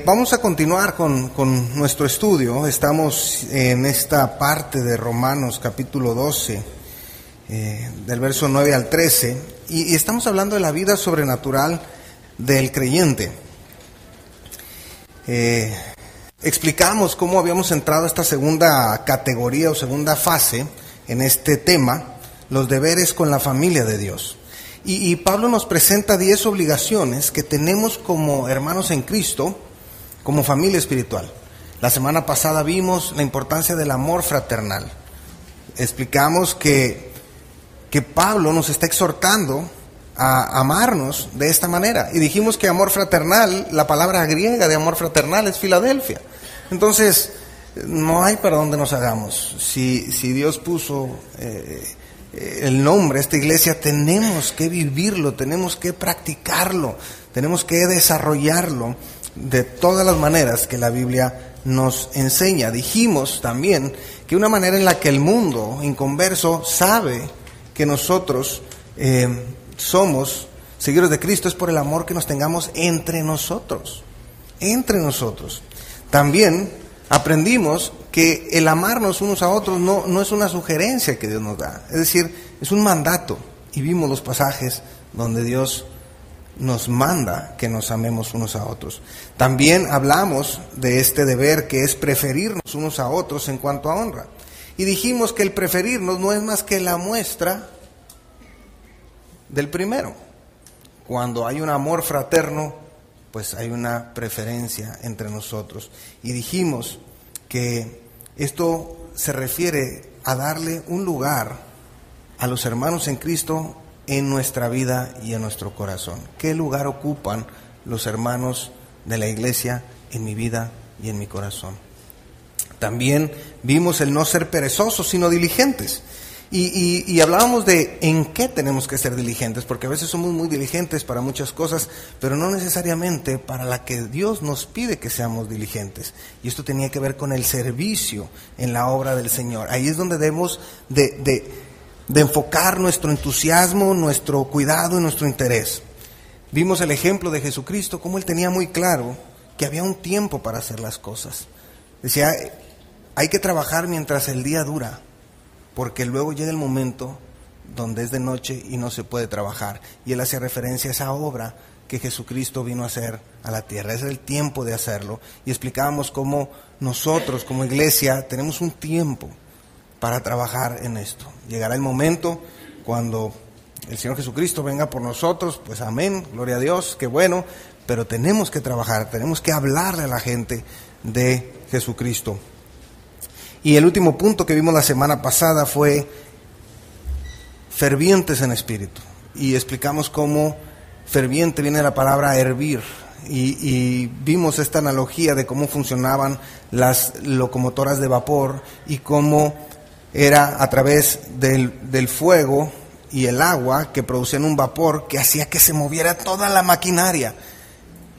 Vamos a continuar con nuestro estudio. Estamos en esta parte de Romanos capítulo 12, del verso 9 al 13, y estamos hablando de la vida sobrenatural del creyente. Explicamos cómo habíamos entrado a esta segunda categoría o segunda fase en este tema, los deberes con la familia de Dios. Y Pablo nos presenta 10 obligaciones que tenemos como hermanos en Cristo, como familia espiritual. La semana pasada vimos la importancia del amor fraternal. Explicamos que Pablo nos está exhortando a amarnos de esta manera. Y dijimos que amor fraternal, la palabra griega de amor fraternal es Filadelfia. Entonces, no hay para dónde nos hagamos. Si Dios puso el nombre a esta iglesia, tenemos que vivirlo, tenemos que practicarlo, tenemos que desarrollarlo de todas las maneras que la Biblia nos enseña. Dijimos también que una manera en la que el mundo inconverso sabe que nosotros somos seguidores de Cristo es por el amor que nos tengamos entre nosotros. También aprendimos que el amarnos unos a otros no es una sugerencia que Dios nos da, es decir, es un mandato. Y vimos los pasajes donde Dios nos manda que nos amemos unos a otros. También hablamos de este deber que es preferirnos unos a otros en cuanto a honra. Y dijimos que el preferirnos no es más que la muestra del primero. Cuando hay un amor fraterno, pues hay una preferencia entre nosotros. Y dijimos que esto se refiere a darle un lugar a los hermanos en Cristo en nuestra vida y en nuestro corazón. ¿Qué lugar ocupan los hermanos de la iglesia en mi vida y en mi corazón? También vimos el no ser perezosos, sino diligentes. Y hablábamos de en qué tenemos que ser diligentes, porque a veces somos muy diligentes para muchas cosas, pero no necesariamente para la que Dios nos pide que seamos diligentes. Y esto tenía que ver con el servicio en la obra del Señor. Ahí es donde debemos de enfocar nuestro entusiasmo, nuestro cuidado y nuestro interés. Vimos el ejemplo de Jesucristo, cómo Él tenía muy claro que había un tiempo para hacer las cosas. Decía, hay que trabajar mientras el día dura, porque luego llega el momento donde es de noche y no se puede trabajar. Y Él hacía referencia a esa obra que Jesucristo vino a hacer a la tierra. Ese es el tiempo de hacerlo. Y explicábamos cómo nosotros como iglesia tenemos un tiempo para trabajar en esto. Llegará el momento cuando el Señor Jesucristo venga por nosotros, pues amén, gloria a Dios, qué bueno, pero tenemos que trabajar, tenemos que hablarle a la gente de Jesucristo. Y el último punto que vimos la semana pasada fue fervientes en espíritu. Y explicamos cómo ferviente viene de la palabra hervir. Y vimos esta analogía de cómo funcionaban las locomotoras de vapor y cómo era a través del fuego y el agua que producían un vapor que hacía que se moviera toda la maquinaria,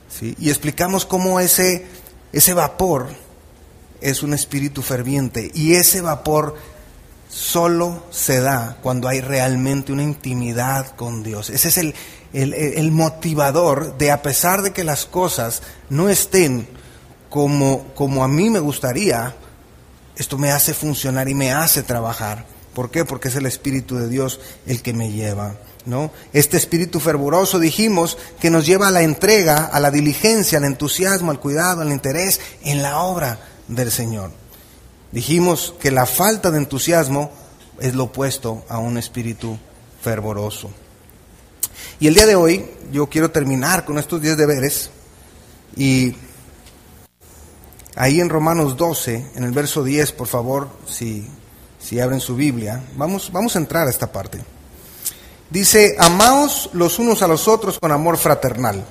¿sí? Y explicamos cómo ese vapor es un espíritu ferviente, y ese vapor solo se da cuando hay realmente una intimidad con Dios. Ese es el motivador de, a pesar de que las cosas no estén como a mí me gustaría, esto me hace funcionar y me hace trabajar. ¿Por qué? Porque es el Espíritu de Dios el que me lleva, ¿no? Este espíritu fervoroso, dijimos, que nos lleva a la entrega, a la diligencia, al entusiasmo, al cuidado, al interés en la obra del Señor. Dijimos que la falta de entusiasmo es lo opuesto a un espíritu fervoroso. Y el día de hoy yo quiero terminar con estos 10 deberes, y ahí en Romanos 12, en el verso 10, por favor, si abren su Biblia, vamos a entrar a esta parte. Dice, amaos los unos a los otros con amor fraternal,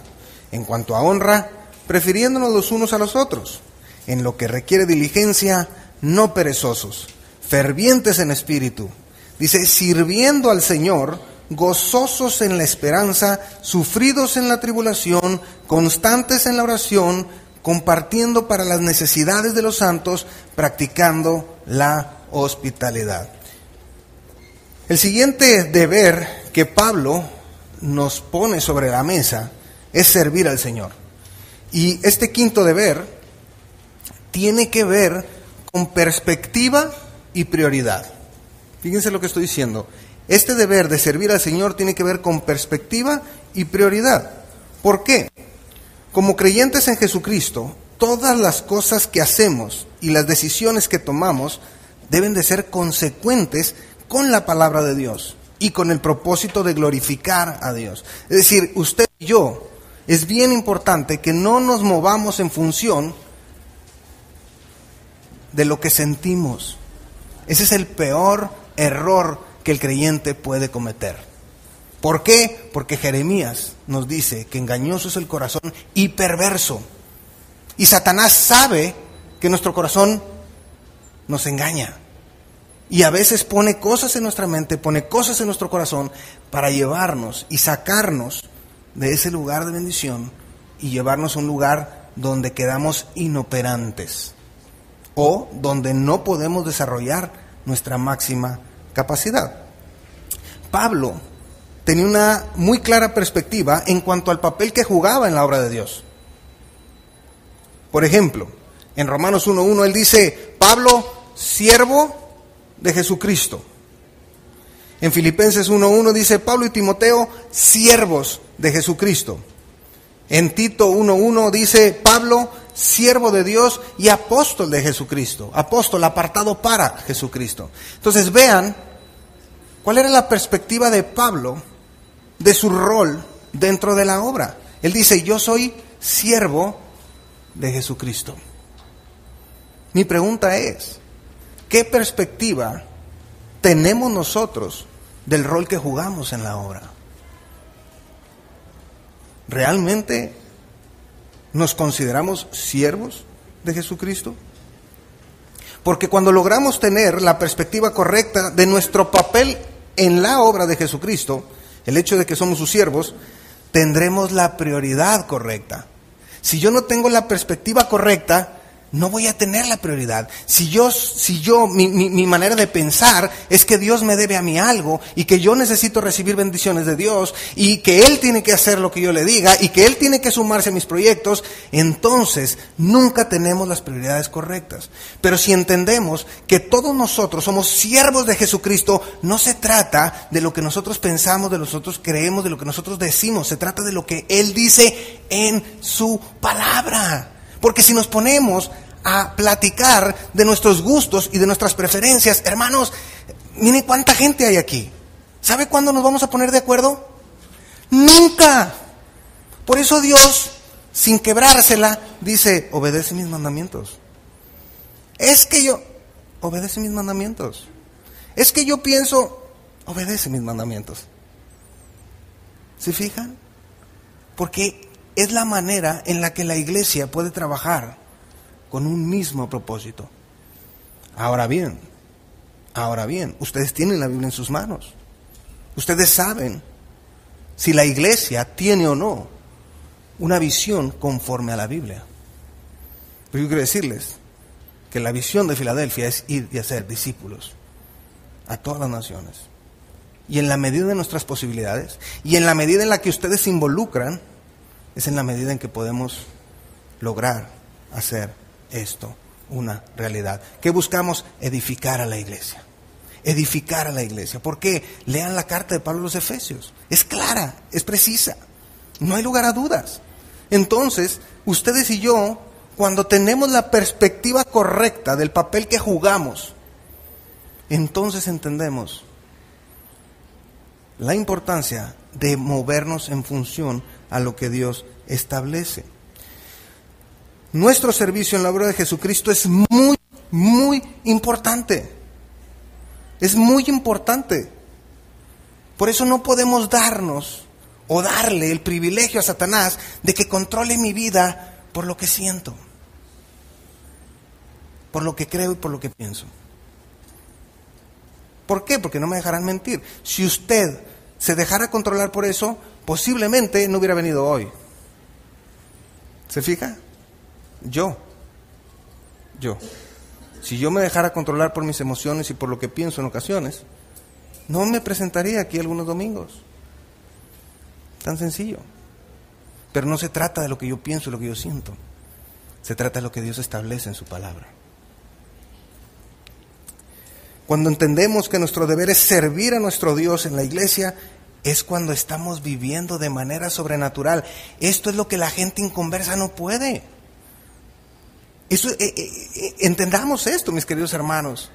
en cuanto a honra, prefiriéndonos los unos a los otros, en lo que requiere diligencia, no perezosos, fervientes en espíritu. Dice, sirviendo al Señor, gozosos en la esperanza, sufridos en la tribulación, constantes en la oración, compartiendo para las necesidades de los santos, practicando la hospitalidad. El siguiente deber que Pablo nos pone sobre la mesa es servir al Señor. Y este quinto deber tiene que ver con perspectiva y prioridad. Fíjense lo que estoy diciendo. Este deber de servir al Señor tiene que ver con perspectiva y prioridad. ¿Por qué? Como creyentes en Jesucristo, todas las cosas que hacemos y las decisiones que tomamos deben de ser consecuentes con la palabra de Dios y con el propósito de glorificar a Dios. Es decir, usted y yo, es bien importante que no nos movamos en función de lo que sentimos. Ese es el peor error que el creyente puede cometer. ¿Por qué? Porque Jeremías nos dice que engañoso es el corazón y perverso. Y Satanás sabe que nuestro corazón nos engaña. Y a veces pone cosas en nuestra mente, pone cosas en nuestro corazón para llevarnos y sacarnos de ese lugar de bendición y llevarnos a un lugar donde quedamos inoperantes o donde no podemos desarrollar nuestra máxima capacidad. Pablo tenía una muy clara perspectiva en cuanto al papel que jugaba en la obra de Dios. Por ejemplo, en Romanos 1:1 él dice: Pablo, siervo de Jesucristo. En Filipenses 1:1 dice: Pablo y Timoteo, siervos de Jesucristo. En Tito 1:1 dice: Pablo, siervo de Dios y apóstol de Jesucristo. Apóstol, apartado para Jesucristo. Entonces vean cuál era la perspectiva de Pablo de su rol dentro de la obra. Él dice: yo soy siervo de Jesucristo. Mi pregunta es: ¿qué perspectiva tenemos nosotros del rol que jugamos en la obra? ¿Realmente nos consideramos siervos de Jesucristo? Porque cuando logramos tener la perspectiva correcta de nuestro papel en la obra de Jesucristo, el hecho de que somos sus siervos, tendremos la prioridad correcta. Si yo no tengo la perspectiva correcta, no voy a tener la prioridad. Mi manera de pensar es que Dios me debe a mí algo y que yo necesito recibir bendiciones de Dios y que Él tiene que hacer lo que yo le diga y que Él tiene que sumarse a mis proyectos, entonces nunca tenemos las prioridades correctas. Pero si entendemos que todos nosotros somos siervos de Jesucristo, no se trata de lo que nosotros pensamos, de lo que nosotros creemos, de lo que nosotros decimos, se trata de lo que Él dice en su palabra. Porque si nos ponemos a platicar de nuestros gustos y de nuestras preferencias, hermanos, miren cuánta gente hay aquí. ¿Sabe cuándo nos vamos a poner de acuerdo? Nunca. Por eso Dios, sin quebrársela, dice: obedece mis mandamientos. Es que yo, obedece mis mandamientos. Es que yo pienso, obedece mis mandamientos. ¿Se fijan? Porque es la manera en la que la iglesia puede trabajar con un mismo propósito. Ahora bien, ustedes tienen la Biblia en sus manos. Ustedes saben si la iglesia tiene o no una visión conforme a la Biblia. Pero yo quiero decirles que la visión de Filadelfia es ir y hacer discípulos a todas las naciones. Y en la medida de nuestras posibilidades, y en la medida en la que ustedes se involucran, es en la medida en que podemos lograr hacer esto una realidad. ¿Qué buscamos? Edificar a la iglesia. Edificar a la iglesia. ¿Por qué? Lean la carta de Pablo a los Efesios. Es clara, es precisa. No hay lugar a dudas. Entonces, ustedes y yo, cuando tenemos la perspectiva correcta del papel que jugamos, entonces entendemos la importancia de movernos en función a lo que Dios establece. Nuestro servicio en la obra de Jesucristo es muy, muy importante. Es muy importante. Por eso no podemos darnos o darle el privilegio a Satanás de que controle mi vida por lo que siento, por lo que creo y por lo que pienso. ¿Por qué? Porque no me dejarán mentir. Si usted se dejara controlar por eso, posiblemente no hubiera venido hoy. ¿Se fija? Yo. Si yo me dejara controlar por mis emociones y por lo que pienso en ocasiones, no me presentaría aquí algunos domingos. Tan sencillo. Pero no se trata de lo que yo pienso y lo que yo siento. Se trata de lo que Dios establece en su palabra. Cuando entendemos que nuestro deber es servir a nuestro Dios en la iglesia, es cuando estamos viviendo de manera sobrenatural. Esto es lo que la gente inconversa no puede. Entendamos esto, mis queridos hermanos.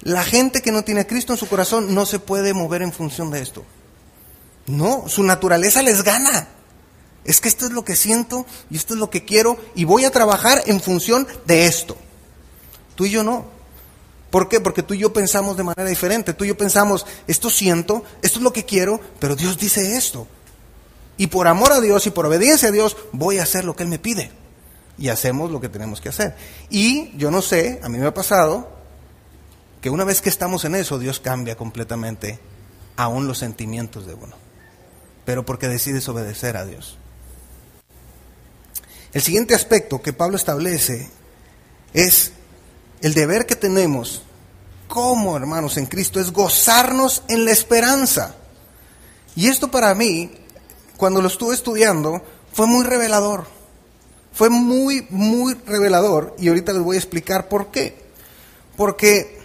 La gente que no tiene a Cristo en su corazón no se puede mover en función de esto. No, su naturaleza les gana. Es que esto es lo que siento y esto es lo que quiero y voy a trabajar en función de esto. Tú y yo no. ¿Por qué? Porque tú y yo pensamos de manera diferente. Tú y yo pensamos, esto siento, esto es lo que quiero, pero Dios dice esto. Y por amor a Dios y por obediencia a Dios, voy a hacer lo que Él me pide. Y hacemos lo que tenemos que hacer. Y yo no sé, a mí me ha pasado, que una vez que estamos en eso, Dios cambia completamente aún los sentimientos de uno. Pero porque decides obedecer a Dios. El siguiente aspecto que Pablo establece es el deber que tenemos como hermanos en Cristo es gozarnos en la esperanza. Y esto para mí, cuando lo estuve estudiando, fue muy revelador. Fue muy, muy revelador y ahorita les voy a explicar por qué. Porque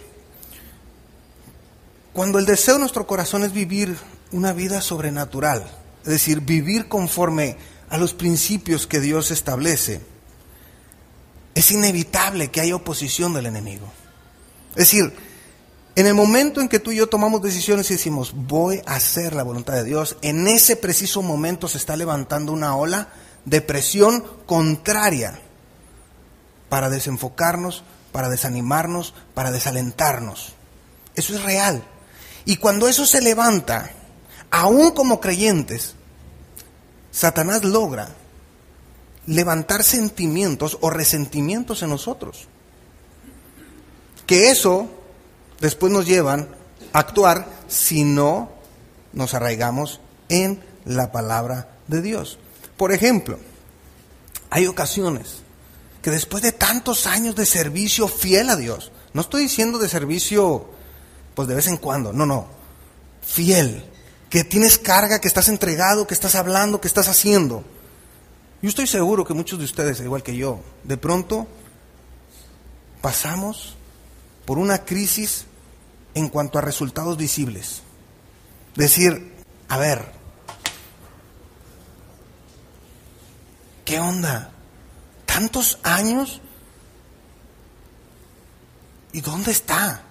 cuando el deseo de nuestro corazón es vivir una vida sobrenatural, es decir, vivir conforme a los principios que Dios establece, es inevitable que haya oposición del enemigo. Es decir, en el momento en que tú y yo tomamos decisiones y decimos, voy a hacer la voluntad de Dios, en ese preciso momento se está levantando una ola de presión contraria para desenfocarnos, para desanimarnos, para desalentarnos. Eso es real. Y cuando eso se levanta, aún como creyentes, Satanás logra levantar sentimientos o resentimientos en nosotros. Que eso después nos llevan a actuar si no nos arraigamos en la palabra de Dios. Por ejemplo, hay ocasiones que después de tantos años de servicio fiel a Dios, no estoy diciendo de servicio pues de vez en cuando, no, fiel, que tienes carga, que estás entregado, que estás hablando, que estás haciendo. Yo estoy seguro que muchos de ustedes, igual que yo, de pronto pasamos por una crisis en cuanto a resultados visibles. Decir, a ver, ¿qué onda? ¿Tantos años? ¿Y dónde está?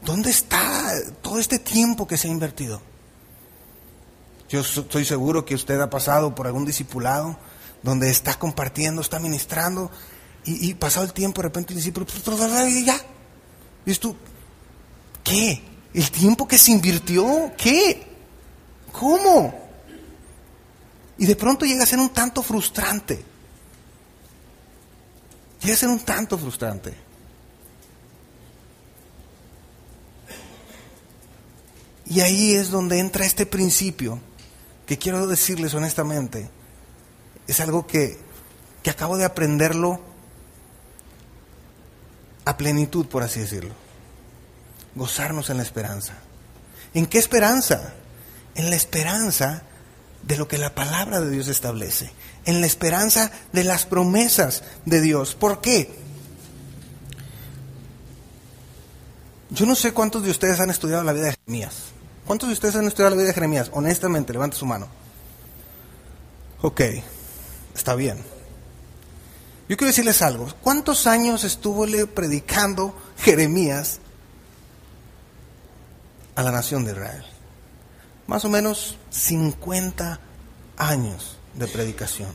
¿Dónde está todo este tiempo que se ha invertido? Yo estoy seguro que usted ha pasado por algún discipulado donde está compartiendo, está ministrando y pasado el tiempo de repente el discípulo, ya. Y dices tú, ¿qué? ¿El tiempo que se invirtió? ¿Qué? ¿Cómo? Y de pronto llega a ser un tanto frustrante. Llega a ser un tanto frustrante. Y ahí es donde entra este principio, que quiero decirles honestamente, es algo que acabo de aprenderlo a plenitud, por así decirlo. Gozarnos en la esperanza. ¿En qué esperanza? En la esperanza de lo que la palabra de Dios establece. En la esperanza de las promesas de Dios. ¿Por qué? Yo no sé cuántos de ustedes han estudiado la vida de Jeremías. ¿Cuántos de ustedes han estudiado la vida de Jeremías? Honestamente, levante su mano. Ok, está bien. Yo quiero decirles algo. ¿Cuántos años estuvo predicando Jeremías a la nación de Israel? Más o menos 50 años de predicación.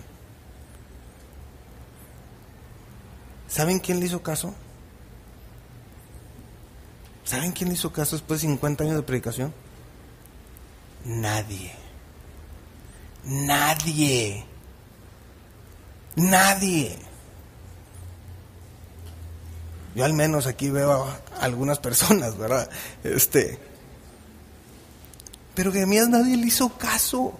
¿Saben quién le hizo caso? ¿Saben quién le hizo caso después de 50 años de predicación? Nadie. Yo al menos aquí veo a algunas personas, ¿verdad? Pero Jeremías nadie le hizo caso.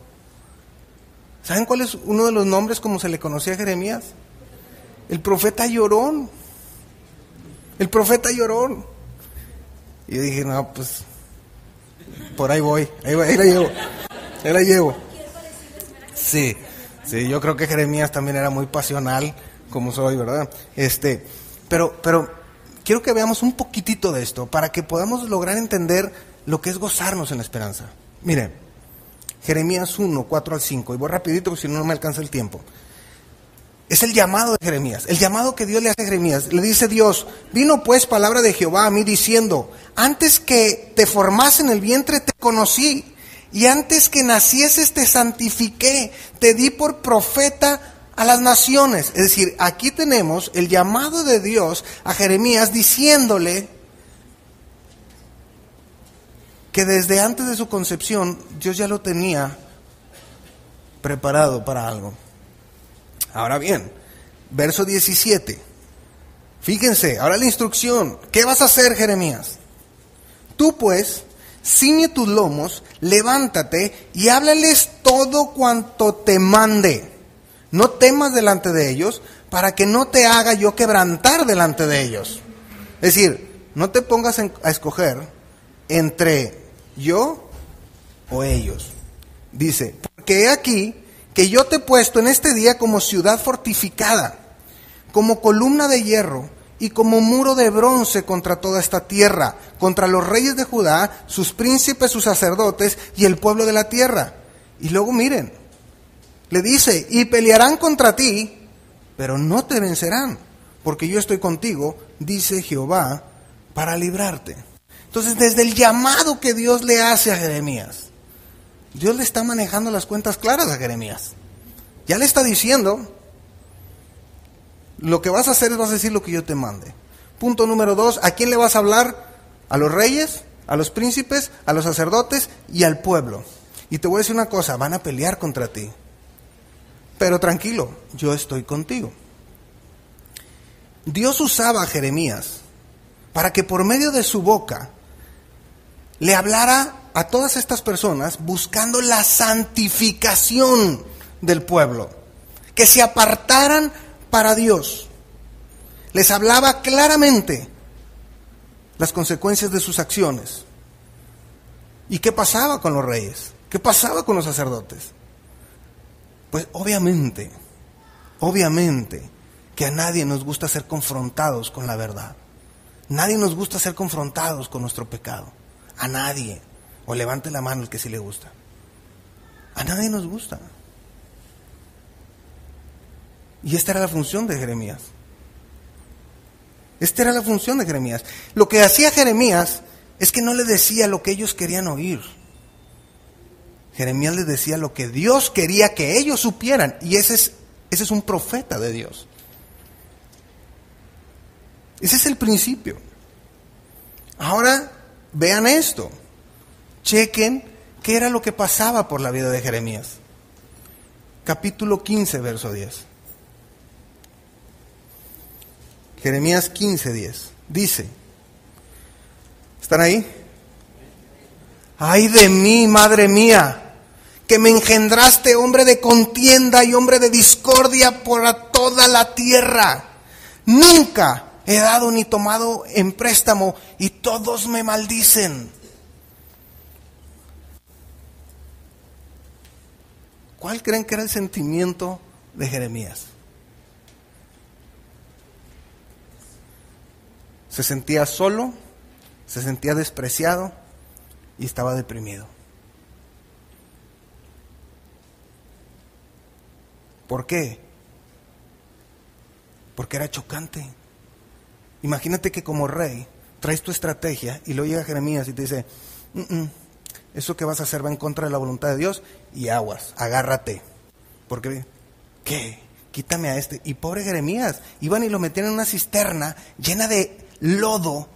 ¿Saben cuál es uno de los nombres como se le conocía a Jeremías? El profeta llorón. El profeta llorón. Y yo dije, no, pues por ahí voy, ahí la llevo. Sí, Sí, yo creo que Jeremías también era muy pasional, como soy, ¿verdad? Pero quiero que veamos un poquitito de esto, para que podamos lograr entender lo que es gozarnos en la esperanza. Miren, Jeremías 1, 4 al 5, y voy rapidito porque si no, no me alcanza el tiempo. Es el llamado de Jeremías, el llamado que Dios le hace a Jeremías. Le dice Dios: vino pues palabra de Jehová a mí diciendo, antes que te formase en el vientre te conocí, y antes que nacieses te santifiqué, te di por profeta a las naciones. Es decir, aquí tenemos el llamado de Dios a Jeremías diciéndole que desde antes de su concepción Dios ya lo tenía preparado para algo. Ahora bien, verso 17. Fíjense, ahora la instrucción. ¿Qué vas a hacer, Jeremías? Tú pues, ciñe tus lomos, levántate y háblales todo cuanto te mande. No temas delante de ellos, para que no te haga yo quebrantar delante de ellos. Es decir, no te pongas a escoger entre yo o ellos. Dice, porque he aquí que yo te he puesto en este día como ciudad fortificada, como columna de hierro y como muro de bronce contra toda esta tierra, contra los reyes de Judá, sus príncipes, sus sacerdotes y el pueblo de la tierra. Y luego miren, le dice, y pelearán contra ti, pero no te vencerán, porque yo estoy contigo, dice Jehová, para librarte. Entonces, desde el llamado que Dios le hace a Jeremías, Dios le está manejando las cuentas claras a Jeremías. Ya le está diciendo, lo que vas a hacer es vas a decir lo que yo te mande. Punto número 2, ¿a quién le vas a hablar? A los reyes, a los príncipes, a los sacerdotes y al pueblo. Y te voy a decir una cosa, van a pelear contra ti. Pero tranquilo, yo estoy contigo. Dios usaba a Jeremías para que por medio de su boca le hablara a todas estas personas buscando la santificación del pueblo, que se apartaran para Dios. Les hablaba claramente las consecuencias de sus acciones. ¿Y qué pasaba con los reyes? ¿Qué pasaba con los sacerdotes? Pues obviamente que a nadie nos gusta ser confrontados con la verdad. Nadie nos gusta ser confrontados con nuestro pecado. A nadie. O levante la mano el que sí le gusta. A nadie nos gusta. Y esta era la función de Jeremías. Esta era la función de Jeremías. Lo que hacía Jeremías es que no le decía lo que ellos querían oír. Jeremías les decía lo que Dios quería que ellos supieran. Y ese es un profeta de Dios. Ese es el principio. Ahora, vean esto. Chequen qué era lo que pasaba por la vida de Jeremías. Capítulo 15, verso 10. Jeremías 15, 10. Dice, ¿están ahí? ¡Ay de mí, madre mía! Que me engendraste hombre de contienda y hombre de discordia por toda la tierra. Nunca he dado ni tomado en préstamo y todos me maldicen. ¿Cuál creen que era el sentimiento de Jeremías? Se sentía solo, se sentía despreciado y estaba deprimido. ¿Por qué? Porque era chocante. Imagínate que como rey traes tu estrategia y luego llega Jeremías y te dice, eso que vas a hacer va en contra de la voluntad de Dios y aguas, agárrate. Porque, ¿qué? Quítame a este. Y pobre Jeremías, iban y lo metían en una cisterna llena de lodo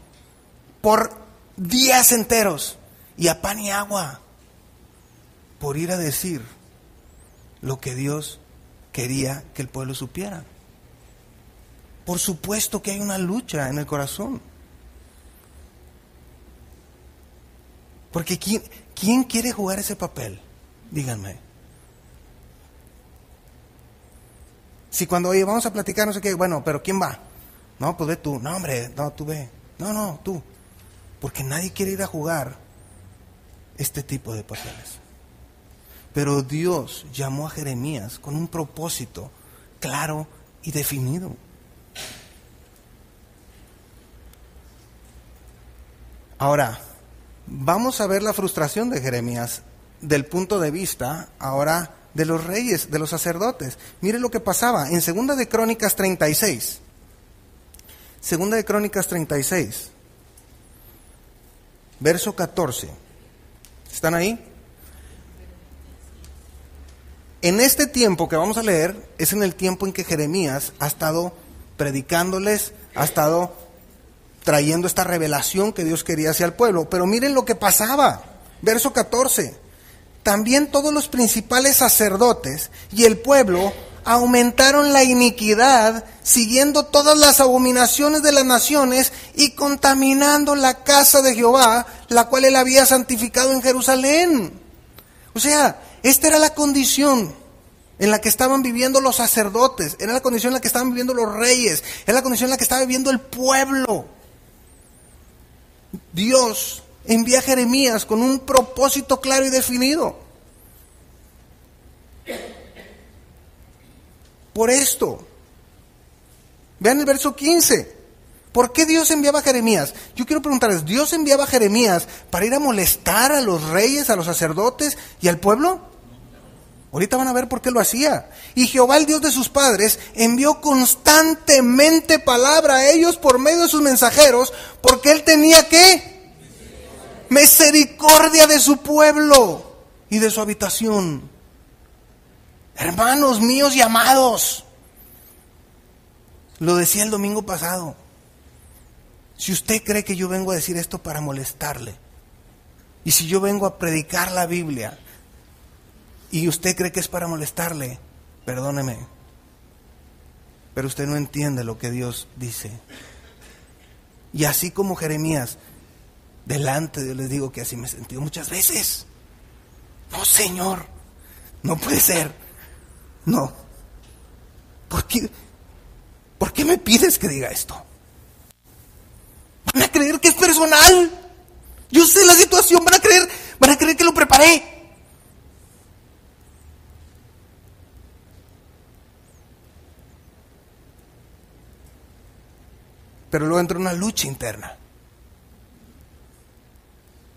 por días enteros y a pan y agua por ir a decir lo que Dios quería que el pueblo supiera. Por supuesto que hay una lucha en el corazón. Porque ¿quién quiere jugar ese papel? Díganme. Si cuando, oye, vamos a platicar, no sé qué, bueno, pero ¿quién va? No, pues ve tú. No, hombre, no, tú ve. No, tú. Porque nadie quiere ir a jugar este tipo de papeles. Pero Dios llamó a Jeremías con un propósito claro y definido. Ahora, vamos a ver la frustración de Jeremías del punto de vista ahora de los reyes, de los sacerdotes. Mire lo que pasaba en Segunda de Crónicas 36. Segunda de Crónicas 36, verso 14. ¿Están ahí? En este tiempo que vamos a leer es en el tiempo en que Jeremías ha estado predicándoles, ha estado trayendo esta revelación que Dios quería hacia el pueblo. Pero miren lo que pasaba. Verso 14. También todos los principales sacerdotes y el pueblo aumentaron la iniquidad, siguiendo todas las abominaciones de las naciones y contaminando la casa de Jehová, la cual él había santificado en Jerusalén. O sea, esta era la condición en la que estaban viviendo los sacerdotes, era la condición en la que estaban viviendo los reyes, era la condición en la que estaba viviendo el pueblo. Dios envía a Jeremías con un propósito claro y definido. Por esto, vean el verso 15. ¿Por qué Dios enviaba a Jeremías? Yo quiero preguntarles, ¿Dios enviaba a Jeremías para ir a molestar a los reyes, a los sacerdotes y al pueblo? Ahorita van a ver por qué lo hacía. Y Jehová, el Dios de sus padres, envió constantemente palabra a ellos por medio de sus mensajeros, porque él tenía ¿qué? Misericordia de su pueblo y de su habitación. Hermanos míos y amados, lo decía el domingo pasado, si usted cree que yo vengo a decir esto para molestarle, y si yo vengo a predicar la Biblia, y usted cree que es para molestarle, perdóneme, pero usted no entiende lo que Dios dice. Y así como Jeremías, delante de Dios les digo que así me he sentido muchas veces. No, Señor, no puede ser. No. ¿Por qué me pides que diga esto? Van a creer que es personal. Yo sé la situación, van a creer que lo preparé. Pero luego entra una lucha interna.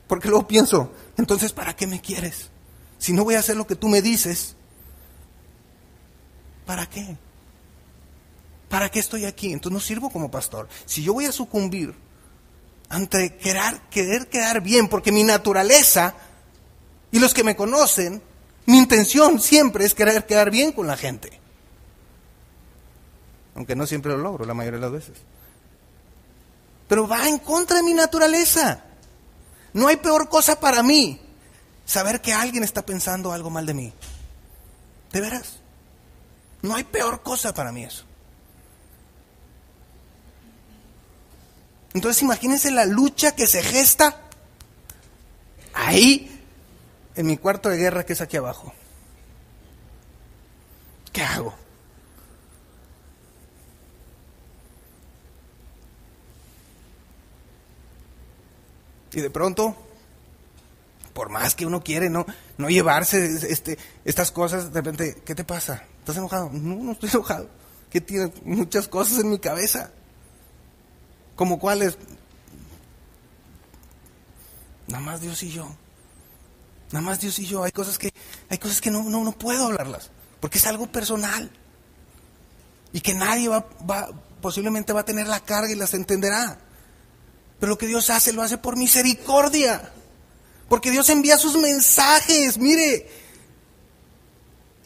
Porque luego pienso, entonces ¿para qué me quieres? Si no voy a hacer lo que tú me dices, ¿para qué? ¿Para qué estoy aquí? Entonces no sirvo como pastor. Si yo voy a sucumbir ante querer quedar bien, porque mi naturaleza y los que me conocen, mi intención siempre es querer quedar bien con la gente. Aunque no siempre lo logro, la mayoría de las veces. Pero va en contra de mi naturaleza. No hay peor cosa para mí saber que alguien está pensando algo mal de mí. ¿De veras? No hay peor cosa para mí eso. Entonces imagínense la lucha que se gesta ahí en mi cuarto de guerra que es aquí abajo. ¿Qué hago? Y de pronto, por más que uno quiere no llevarse estas cosas, de repente, ¿qué te pasa? ¿Estás enojado? No estoy enojado. Que tiene muchas cosas en mi cabeza. ¿Como cuáles? Nada más Dios y yo. Nada más Dios y yo. Hay cosas que no puedo hablarlas, porque es algo personal. Y que nadie posiblemente va a tener la carga y las entenderá. Pero lo que Dios hace, lo hace por misericordia. Porque Dios envía sus mensajes, mire.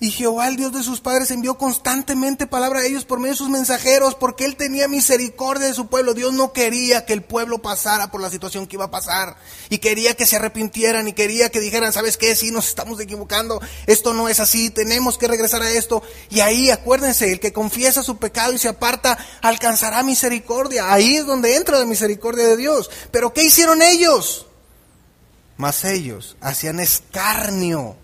Y Jehová, el Dios de sus padres, envió constantemente palabra a ellos por medio de sus mensajeros, porque Él tenía misericordia de su pueblo. Dios no quería que el pueblo pasara por la situación que iba a pasar. Y quería que se arrepintieran y quería que dijeran, ¿sabes qué? Sí, nos estamos equivocando. Esto no es así, tenemos que regresar a esto. Y ahí, acuérdense, el que confiesa su pecado y se aparta, alcanzará misericordia. Ahí es donde entra la misericordia de Dios. ¿Pero qué hicieron ellos? Mas ellos hacían escarnio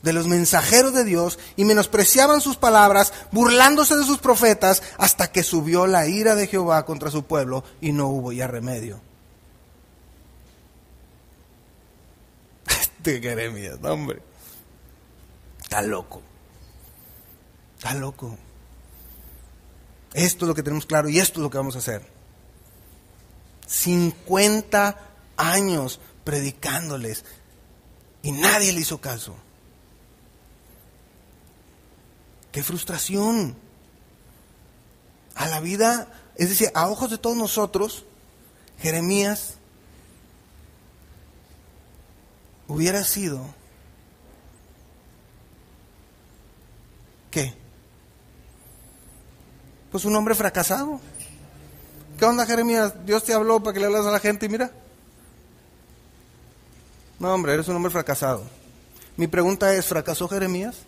de los mensajeros de Dios y menospreciaban sus palabras, burlándose de sus profetas, hasta que subió la ira de Jehová contra su pueblo y no hubo ya remedio. Jeremías, hombre. Está loco. Está loco. Esto es lo que tenemos claro y esto es lo que vamos a hacer. 50 años predicándoles y nadie le hizo caso. ¡Qué frustración! A la vida, es decir, a ojos de todos nosotros, Jeremías hubiera sido, ¿qué? Pues un hombre fracasado. ¿Qué onda, Jeremías? Dios te habló para que le hablas a la gente y mira. No, hombre, eres un hombre fracasado. Mi pregunta es, ¿fracasó Jeremías?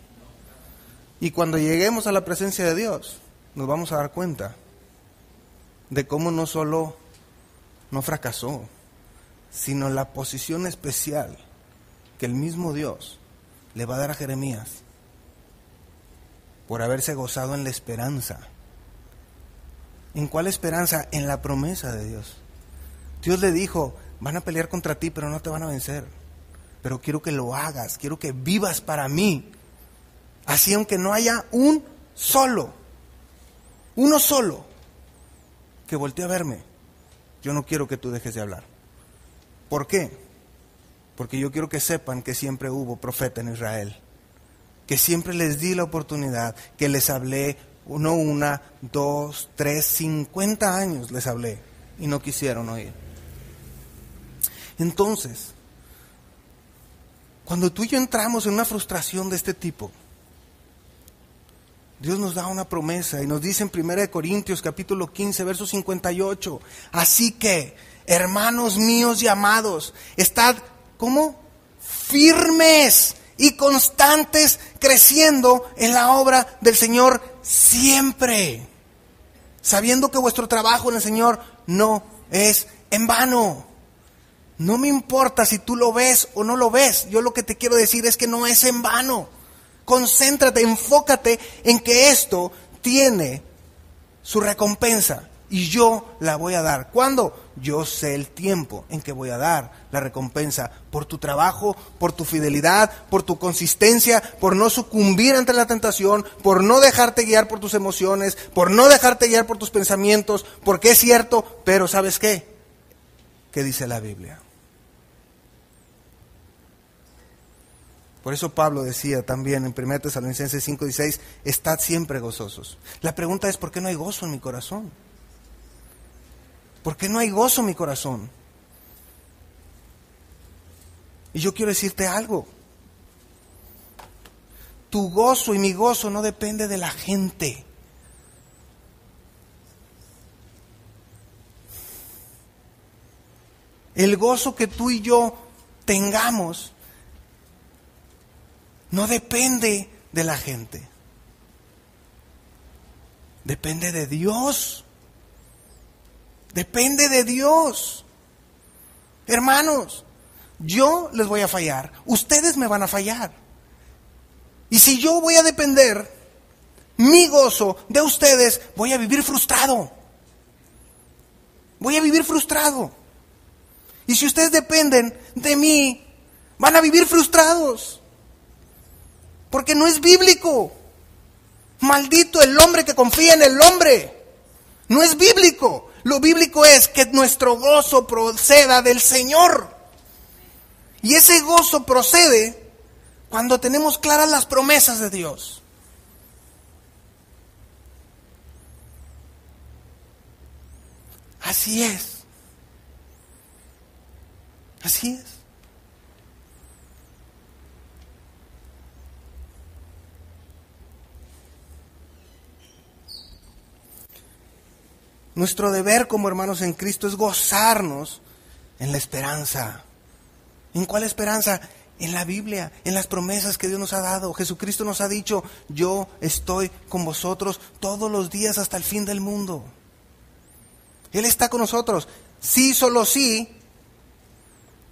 Y cuando lleguemos a la presencia de Dios, nos vamos a dar cuenta de cómo no solo no fracasó, sino la posición especial que el mismo Dios le va a dar a Jeremías por haberse gozado en la esperanza. ¿En cuál esperanza? En la promesa de Dios. Dios le dijo, van a pelear contra ti, pero no te van a vencer. Pero quiero que lo hagas, quiero que vivas para mí. Así aunque no haya uno solo que voltee a verme, yo no quiero que tú dejes de hablar. ¿Por qué? Porque yo quiero que sepan que siempre hubo profeta en Israel, que siempre les di la oportunidad, que les hablé, no una, 2, 3, 50 años les hablé y no quisieron oír. Entonces, cuando tú y yo entramos en una frustración de este tipo, Dios nos da una promesa y nos dice en 1 Corintios capítulo 15, verso 58, así que, hermanos míos y amados, estad, ¿cómo? Firmes y constantes, creciendo en la obra del Señor siempre, sabiendo que vuestro trabajo en el Señor no es en vano. No me importa si tú lo ves o no lo ves, yo lo que te quiero decir es que no es en vano. Concéntrate, enfócate en que esto tiene su recompensa y yo la voy a dar. ¿Cuándo? Yo sé el tiempo en que voy a dar la recompensa por tu trabajo, por tu fidelidad, por tu consistencia, por no sucumbir ante la tentación, por no dejarte guiar por tus emociones, por no dejarte guiar por tus pensamientos, porque es cierto, pero ¿sabes qué? ¿Qué dice la Biblia? Por eso Pablo decía también en 1 Tesalonicenses 5:16, estad siempre gozosos. La pregunta es, ¿por qué no hay gozo en mi corazón? ¿Por qué no hay gozo en mi corazón? Y yo quiero decirte algo. Tu gozo y mi gozo no depende de la gente. El gozo que tú y yo tengamos no depende de la gente. Depende de Dios. Depende de Dios. Hermanos, yo les voy a fallar. Ustedes me van a fallar. Y si yo voy a depender mi gozo de ustedes, voy a vivir frustrado. Voy a vivir frustrado. Y si ustedes dependen de mí, van a vivir frustrados. Porque no es bíblico. Maldito el hombre que confía en el hombre. No es bíblico. Lo bíblico es que nuestro gozo proceda del Señor. Y ese gozo procede cuando tenemos claras las promesas de Dios. Así es. Así es. Nuestro deber como hermanos en Cristo es gozarnos en la esperanza. ¿En cuál esperanza? En la Biblia, en las promesas que Dios nos ha dado. Jesucristo nos ha dicho, yo estoy con vosotros todos los días hasta el fin del mundo. Él está con nosotros. Sí, solo sí,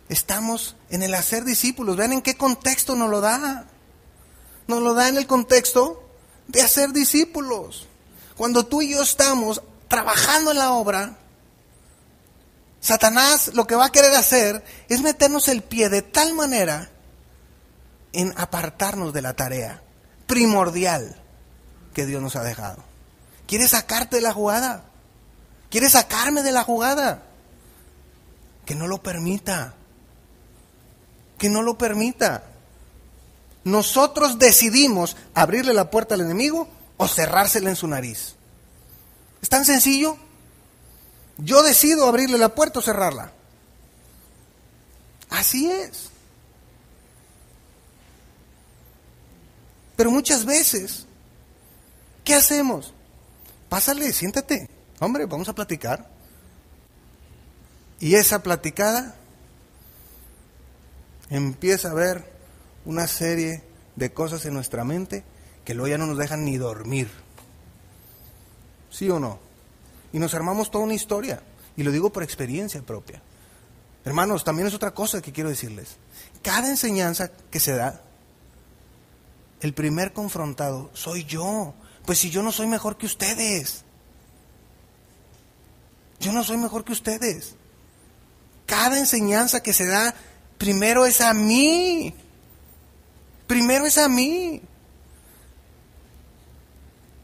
estamos en el hacer discípulos. Vean en qué contexto nos lo da. Nos lo da en el contexto de hacer discípulos. Cuando tú y yo estamos trabajando en la obra, Satanás lo que va a querer hacer es meternos el pie de tal manera en apartarnos de la tarea primordial que Dios nos ha dejado. ¿Quieres sacarte de la jugada? ¿Quieres sacarme de la jugada? Que no lo permita. Que no lo permita. Nosotros decidimos abrirle la puerta al enemigo o cerrársela en su nariz. ¿Es tan sencillo? Yo decido abrirle la puerta o cerrarla. Así es. Pero muchas veces, ¿qué hacemos? Pásale, siéntate. Hombre, vamos a platicar. Y esa platicada empieza a haber una serie de cosas en nuestra mente que luego ya no nos dejan ni dormir. ¿Sí o no? Y nos armamos toda una historia. Y lo digo por experiencia propia. Hermanos, también es otra cosa que quiero decirles. Cada enseñanza que se da, el primer confrontado soy yo. Pues si yo no soy mejor que ustedes. Yo no soy mejor que ustedes. Cada enseñanza que se da, primero es a mí. Primero es a mí.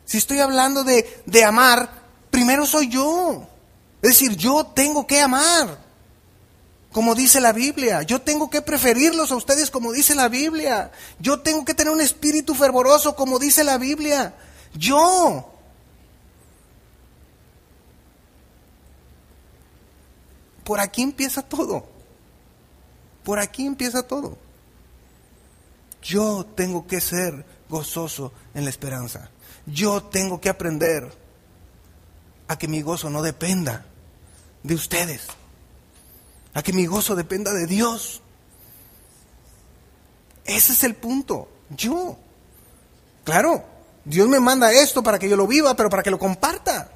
Si estoy hablando de amar, primero soy yo. Es decir, yo tengo que amar, como dice la Biblia. Yo tengo que preferirlos a ustedes, como dice la Biblia. Yo tengo que tener un espíritu fervoroso, como dice la Biblia. Yo. Por aquí empieza todo. Por aquí empieza todo. Yo tengo que ser gozoso en la esperanza. Yo tengo que aprender a que mi gozo no dependa de ustedes. A que mi gozo dependa de Dios. Ese es el punto. Yo. Claro, Dios me manda esto para que yo lo viva, pero para que lo comparta.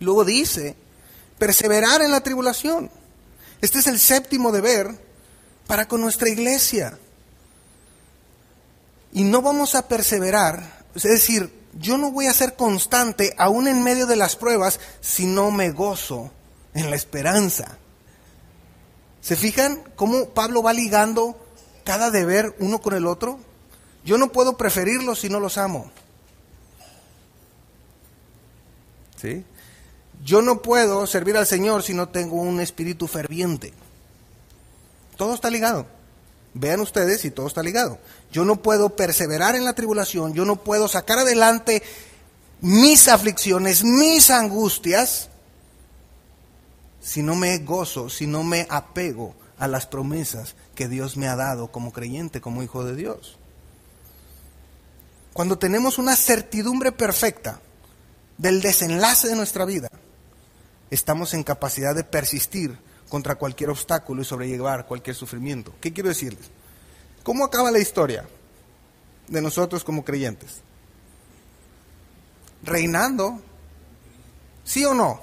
Luego dice, perseverar en la tribulación. Este es el séptimo deber para con nuestra iglesia. Y no vamos a perseverar, es decir, yo no voy a ser constante aún en medio de las pruebas si no me gozo en la esperanza. ¿Se fijan cómo Pablo va ligando cada deber uno con el otro? Yo no puedo preferirlos si no los amo. ¿Sí? Yo no puedo servir al Señor si no tengo un espíritu ferviente. Todo está ligado. Vean ustedes si todo está ligado. Yo no puedo perseverar en la tribulación, yo no puedo sacar adelante mis aflicciones, mis angustias, si no me gozo, si no me apego a las promesas que Dios me ha dado como creyente, como hijo de Dios. Cuando tenemos una certidumbre perfecta del desenlace de nuestra vida, estamos en capacidad de persistir contra cualquier obstáculo y sobrellevar cualquier sufrimiento. ¿Qué quiero decirles? ¿Cómo acaba la historia de nosotros como creyentes? Reinando, ¿sí o no?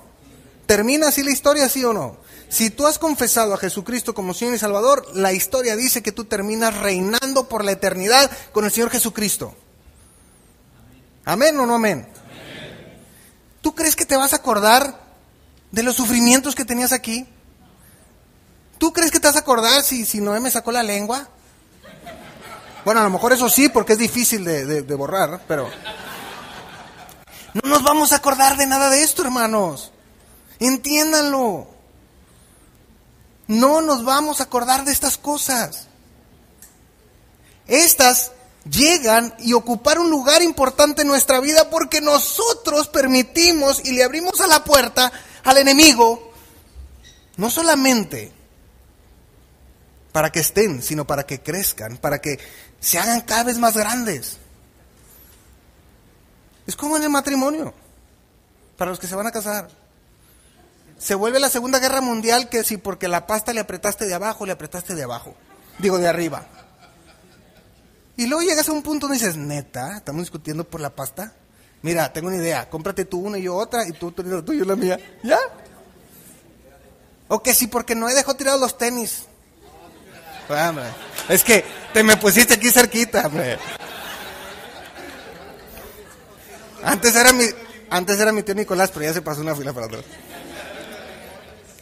¿Termina así la historia, sí o no? Si tú has confesado a Jesucristo como Señor y Salvador, la historia dice que tú terminas reinando por la eternidad con el Señor Jesucristo. ¿Amén o no amén? Amén. ¿Tú crees que te vas a acordar de los sufrimientos que tenías aquí? ¿Tú crees que te vas a acordar si Noé me sacó la lengua? Bueno, a lo mejor eso sí, porque es difícil de borrar, pero no nos vamos a acordar de nada de esto, hermanos. Entiéndanlo. No nos vamos a acordar de estas cosas. Estas llegan y ocupar un lugar importante en nuestra vida porque nosotros permitimos y le abrimos a la puerta al enemigo, no solamente para que estén, sino para que crezcan, para que se hagan cada vez más grandes. Es como en el matrimonio, para los que se van a casar. Se vuelve la Segunda Guerra Mundial que si porque la pasta le apretaste de abajo, digo de arriba. Y luego llegas a un punto donde dices, neta, ¿estamos discutiendo por la pasta? Mira, tengo una idea, cómprate tú una y yo otra, y tú la tuya y la mía, ¿ya? O que si porque no he dejado tirados los tenis. Hombre, es que te me pusiste aquí cerquita, hombre. Antes era mi tío Nicolás, pero ya se pasó una fila para atrás.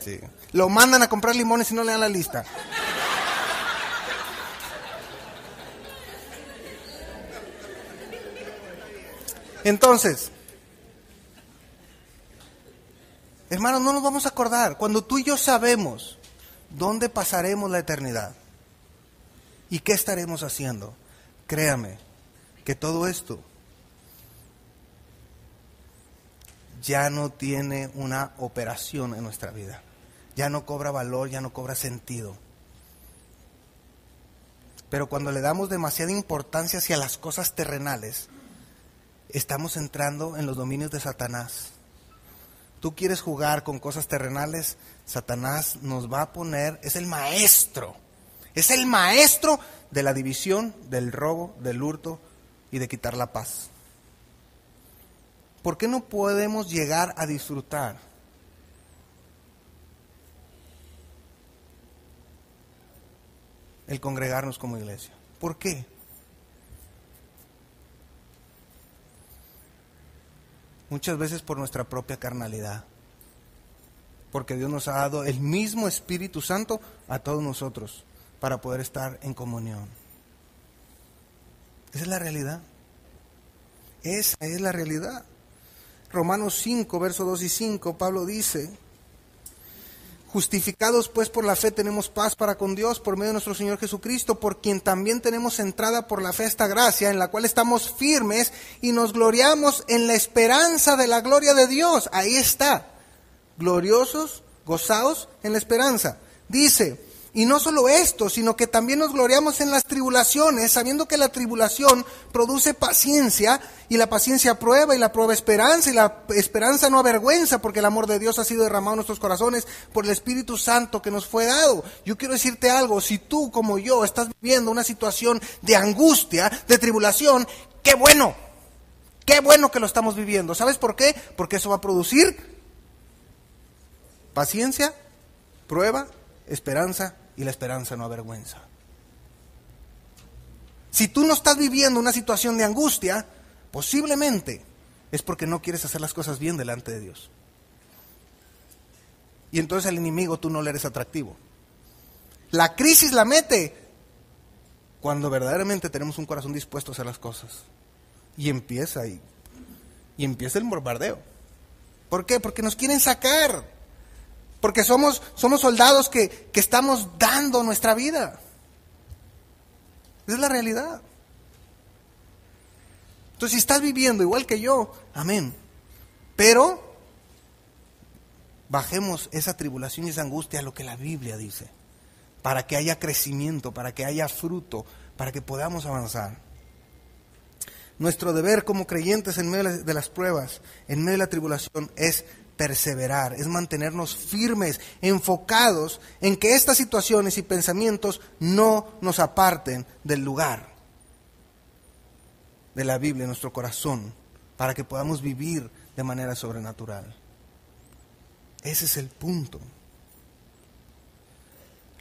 Sí. Lo mandan a comprar limones y no le dan la lista. Entonces, hermanos, no nos vamos a acordar. Cuando tú y yo sabemos dónde pasaremos la eternidad y qué estaremos haciendo, créame que todo esto ya no tiene una operación en nuestra vida. Ya no cobra valor, ya no cobra sentido. Pero cuando le damos demasiada importancia hacia las cosas terrenales, estamos entrando en los dominios de Satanás. Tú quieres jugar con cosas terrenales, Satanás nos va a poner, es el maestro de la división, del robo, del hurto y de quitar la paz. ¿Por qué no podemos llegar a disfrutar el congregarnos como iglesia? ¿Por qué? Muchas veces por nuestra propia carnalidad. Porque Dios nos ha dado el mismo Espíritu Santo a todos nosotros para poder estar en comunión. Esa es la realidad. Esa es la realidad. Romanos 5, versos 2 y 5, Pablo dice: justificados pues por la fe tenemos paz para con Dios por medio de nuestro Señor Jesucristo, por quien también tenemos entrada por la fe a esta gracia, en la cual estamos firmes y nos gloriamos en la esperanza de la gloria de Dios. Ahí está, gloriosos, gozaos en la esperanza. Dice, y no solo esto, sino que también nos gloriamos en las tribulaciones, sabiendo que la tribulación produce paciencia, y la paciencia prueba, y la prueba esperanza, y la esperanza no avergüenza, porque el amor de Dios ha sido derramado en nuestros corazones por el Espíritu Santo que nos fue dado. Yo quiero decirte algo: si tú como yo estás viviendo una situación de angustia, de tribulación, ¡qué bueno! ¡Qué bueno que lo estamos viviendo! ¿Sabes por qué? Porque eso va a producir paciencia, prueba, esperanza, y la esperanza no avergüenza. Si tú no estás viviendo una situación de angustia, posiblemente es porque no quieres hacer las cosas bien delante de Dios. Y entonces al enemigo tú no le eres atractivo. La crisis la mete cuando verdaderamente tenemos un corazón dispuesto a hacer las cosas. Y empieza el bombardeo. ¿Por qué? Porque nos quieren sacar. Porque somos soldados que estamos dando nuestra vida. Esa es la realidad. Entonces, si estás viviendo igual que yo, amén. Pero bajemos esa tribulación y esa angustia a lo que la Biblia dice, para que haya crecimiento, para que haya fruto, para que podamos avanzar. Nuestro deber como creyentes en medio de las pruebas, en medio de la tribulación, es perseverar, es mantenernos firmes, enfocados en que estas situaciones y pensamientos no nos aparten del lugar de la Biblia en nuestro corazón, para que podamos vivir de manera sobrenatural. Ese es el punto.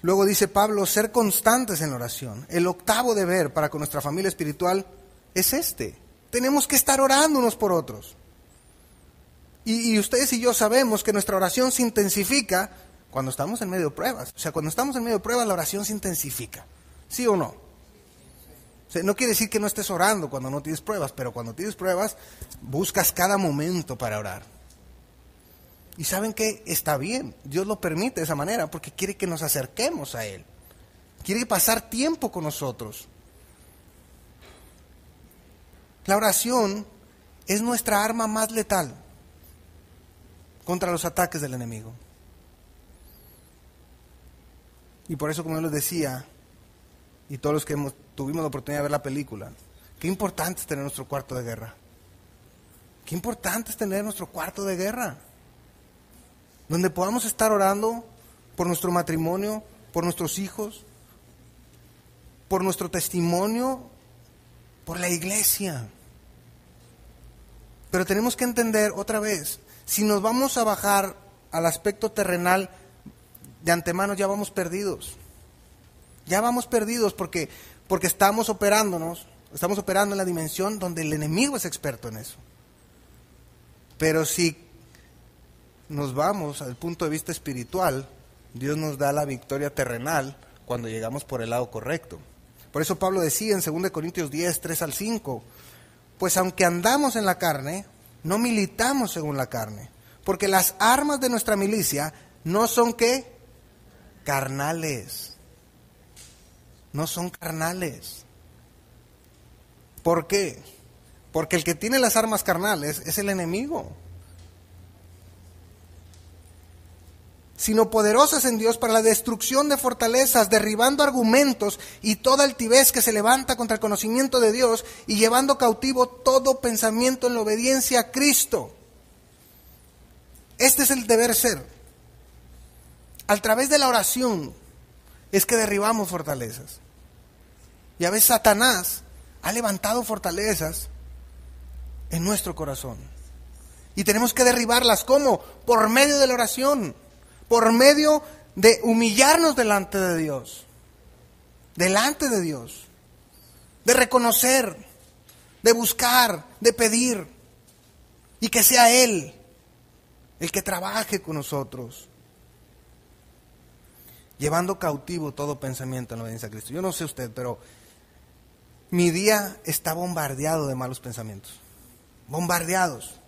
Luego dice Pablo, ser constantes en la oración. El octavo deber para con nuestra familia espiritual es este: tenemos que estar orando unos por otros. Y ustedes y yo sabemos que nuestra oración se intensifica cuando estamos en medio de pruebas. O sea, cuando estamos en medio de pruebas, la oración se intensifica. ¿Sí o no? O sea, no quiere decir que no estés orando cuando no tienes pruebas, pero cuando tienes pruebas, buscas cada momento para orar. Y ¿saben qué? Está bien. Dios lo permite de esa manera porque quiere que nos acerquemos a Él. Quiere pasar tiempo con nosotros. La oración es nuestra arma más letal contra los ataques del enemigo. Y por eso, como yo les decía, y todos los que tuvimos la oportunidad de ver la película, qué importante es tener nuestro cuarto de guerra. Qué importante es tener nuestro cuarto de guerra, donde podamos estar orando por nuestro matrimonio, por nuestros hijos, por nuestro testimonio, por la iglesia. Pero tenemos que entender otra vez, si nos vamos a bajar al aspecto terrenal, de antemano ya vamos perdidos. Ya vamos perdidos porque estamos operando en la dimensión donde el enemigo es experto en eso. Pero si nos vamos al punto de vista espiritual, Dios nos da la victoria terrenal cuando llegamos por el lado correcto. Por eso Pablo decía en 2 Corintios 10, 3 al 5, pues aunque andamos en la carne, no militamos según la carne, porque las armas de nuestra milicia no son ¿qué? Carnales. No son carnales. ¿Por qué? Porque el que tiene las armas carnales es el enemigo. Sino poderosas en Dios para la destrucción de fortalezas, derribando argumentos y toda altivez que se levanta contra el conocimiento de Dios y llevando cautivo todo pensamiento en la obediencia a Cristo. Este es el deber ser. A través de la oración es que derribamos fortalezas. Y a veces Satanás ha levantado fortalezas en nuestro corazón. Y tenemos que derribarlas. ¿Cómo? Por medio de la oración. Por medio de humillarnos delante de Dios. Delante de Dios. De reconocer. De buscar. De pedir. Y que sea Él el que trabaje con nosotros. Llevando cautivo todo pensamiento en la obediencia a Cristo. Yo no sé usted, pero mi día está bombardeado de malos pensamientos. Bombardeados.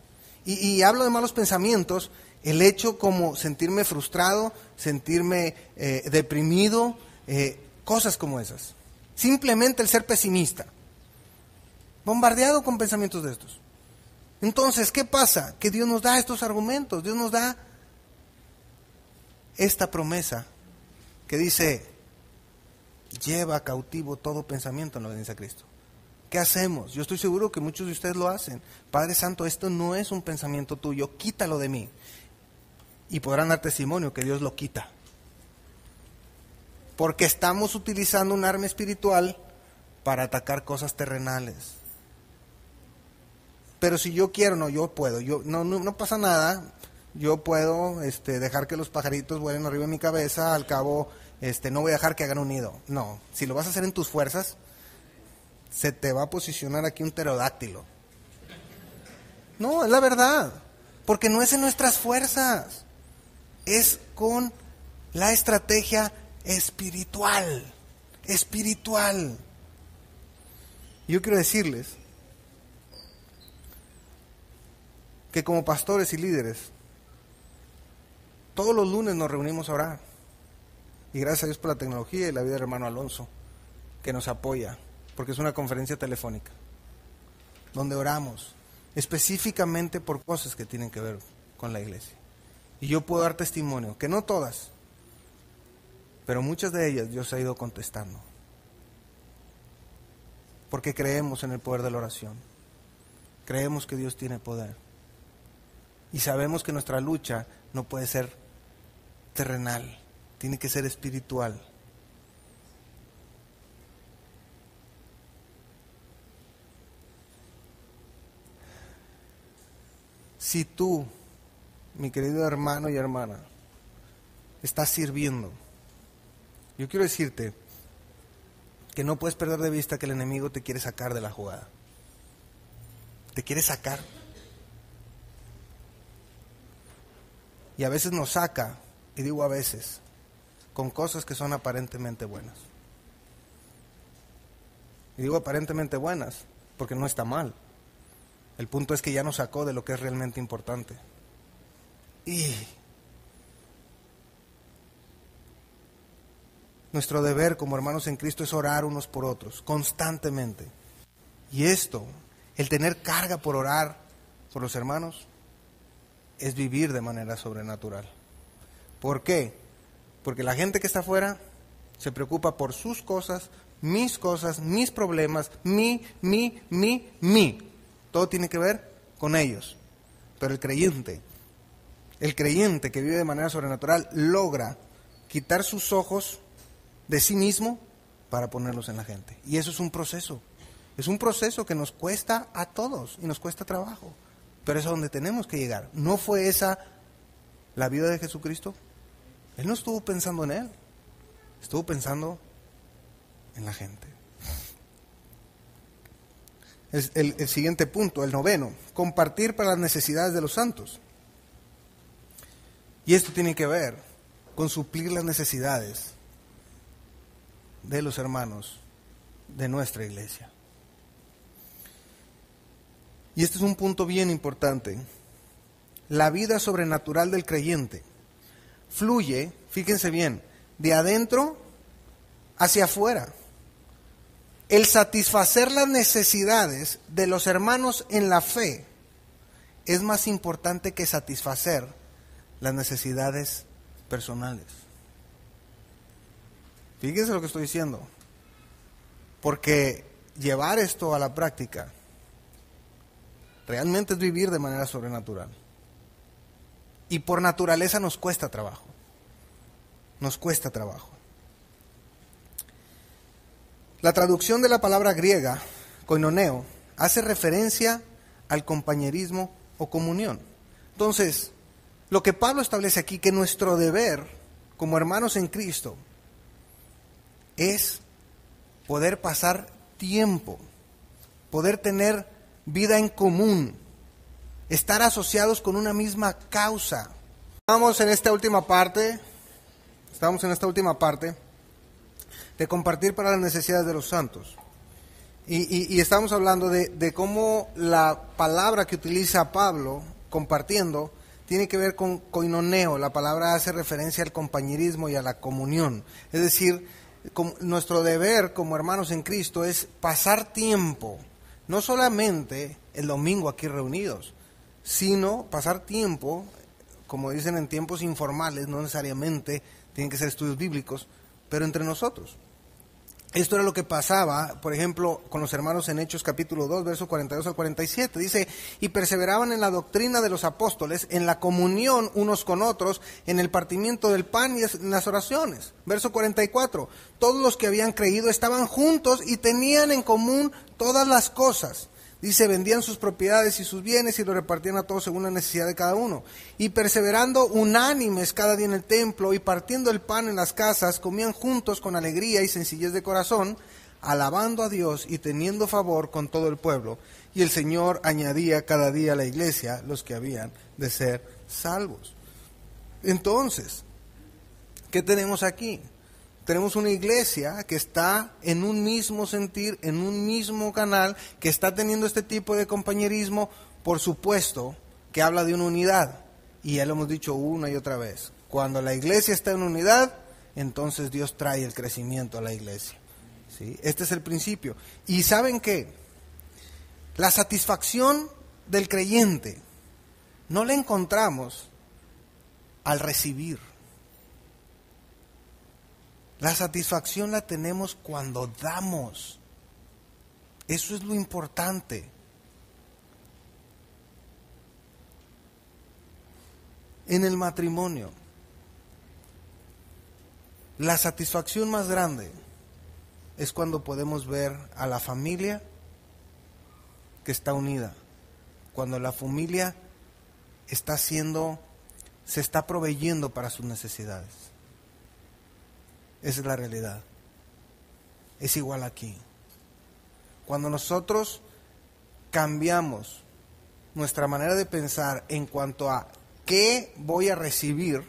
Y hablo de malos pensamientos, el hecho como sentirme frustrado, sentirme deprimido, cosas como esas. Simplemente el ser pesimista. Bombardeado con pensamientos de estos. Entonces, ¿qué pasa? Que Dios nos da estos argumentos, Dios nos da esta promesa que dice, lleva cautivo todo pensamiento en la obediencia a Cristo. ¿Qué hacemos? Yo estoy seguro que muchos de ustedes lo hacen. Padre Santo, esto no es un pensamiento tuyo, quítalo de mí. Y podrán dar testimonio que Dios lo quita. Porque estamos utilizando un arma espiritual para atacar cosas terrenales. Pero si yo quiero, no, yo puedo. No pasa nada. Yo puedo dejar que los pajaritos vuelen arriba de mi cabeza. Al cabo, no voy a dejar que hagan un nido. No, si lo vas a hacer en tus fuerzas, se te va a posicionar aquí un pterodáctilo. No, es la verdad. Porque no es en nuestras fuerzas. Es con la estrategia espiritual. Espiritual. Yo quiero decirles que como pastores y líderes, todos los lunes nos reunimos a orar. Y gracias a Dios por la tecnología y la vida del hermano Alonso, que nos apoya, porque es una conferencia telefónica, donde oramos específicamente por cosas que tienen que ver con la iglesia. Y yo puedo dar testimonio, que no todas, pero muchas de ellas Dios ha ido contestando. Porque creemos en el poder de la oración. Creemos que Dios tiene poder. Y sabemos que nuestra lucha no puede ser terrenal, tiene que ser espiritual. Si tú, mi querido hermano y hermana, estás sirviendo, yo quiero decirte que no puedes perder de vista que el enemigo te quiere sacar de la jugada. Te quiere sacar. Y a veces nos saca, y digo a veces, con cosas que son aparentemente buenas. Y digo aparentemente buenas, porque no está mal. El punto es que ya nos sacó de lo que es realmente importante. Y nuestro deber como hermanos en Cristo es orar unos por otros, constantemente. Y esto, el tener carga por orar por los hermanos, es vivir de manera sobrenatural. ¿Por qué? Porque la gente que está afuera se preocupa por sus cosas, mis problemas, mi. Todo tiene que ver con ellos. Pero el creyente que vive de manera sobrenatural logra quitar sus ojos de sí mismo para ponerlos en la gente. Y eso es un proceso. Es un proceso que nos cuesta a todos y nos cuesta trabajo. Pero es a donde tenemos que llegar. ¿No fue esa la vida de Jesucristo? Él no estuvo pensando en Él. Estuvo pensando en la gente. Es el siguiente punto, el 9, compartir para las necesidades de los santos. Y esto tiene que ver con suplir las necesidades de los hermanos de nuestra iglesia. Y este es un punto bien importante. La vida sobrenatural del creyente fluye, fíjense bien, de adentro hacia afuera. El satisfacer las necesidades de los hermanos en la fe es más importante que satisfacer las necesidades personales. Fíjense lo que estoy diciendo. Porque llevar esto a la práctica realmente es vivir de manera sobrenatural. Y por naturaleza nos cuesta trabajo. Nos cuesta trabajo. La traducción de la palabra griega, koinoneo, hace referencia al compañerismo o comunión. Entonces, lo que Pablo establece aquí, que nuestro deber como hermanos en Cristo es poder pasar tiempo, poder tener vida en común, estar asociados con una misma causa. Estamos en esta última parte de compartir para las necesidades de los santos. Y estamos hablando de cómo la palabra que utiliza Pablo compartiendo tiene que ver con koinoneo. La palabra hace referencia al compañerismo y a la comunión. Es decir, nuestro deber como hermanos en Cristo es pasar tiempo, no solamente el domingo aquí reunidos, sino pasar tiempo, como dicen, en tiempos informales, no necesariamente tienen que ser estudios bíblicos, pero entre nosotros. Esto era lo que pasaba, por ejemplo, con los hermanos en Hechos capítulo 2, versos 42 al 47. Dice, y perseveraban en la doctrina de los apóstoles, en la comunión unos con otros, en el partimiento del pan y en las oraciones. Verso 44, todos los que habían creído estaban juntos y tenían en común todas las cosas. Dice, vendían sus propiedades y sus bienes y lo repartían a todos según la necesidad de cada uno. Y perseverando unánimes cada día en el templo y partiendo el pan en las casas, comían juntos con alegría y sencillez de corazón, alabando a Dios y teniendo favor con todo el pueblo. Y el Señor añadía cada día a la iglesia los que habían de ser salvos. Entonces, ¿qué tenemos aquí? Tenemos una iglesia que está en un mismo sentir, en un mismo canal, que está teniendo este tipo de compañerismo, por supuesto, que habla de una unidad. Y ya lo hemos dicho una y otra vez. Cuando la iglesia está en unidad, entonces Dios trae el crecimiento a la iglesia. ¿Sí? Este es el principio. ¿Y saben qué? La satisfacción del creyente no la encontramos al recibir. La satisfacción la tenemos cuando damos. Eso es lo importante. En el matrimonio, la satisfacción más grande es cuando podemos ver a la familia que está unida, cuando la familia se está proveyendo para sus necesidades. Esa es la realidad. Es igual aquí. Cuando nosotros cambiamos nuestra manera de pensar en cuanto a qué voy a recibir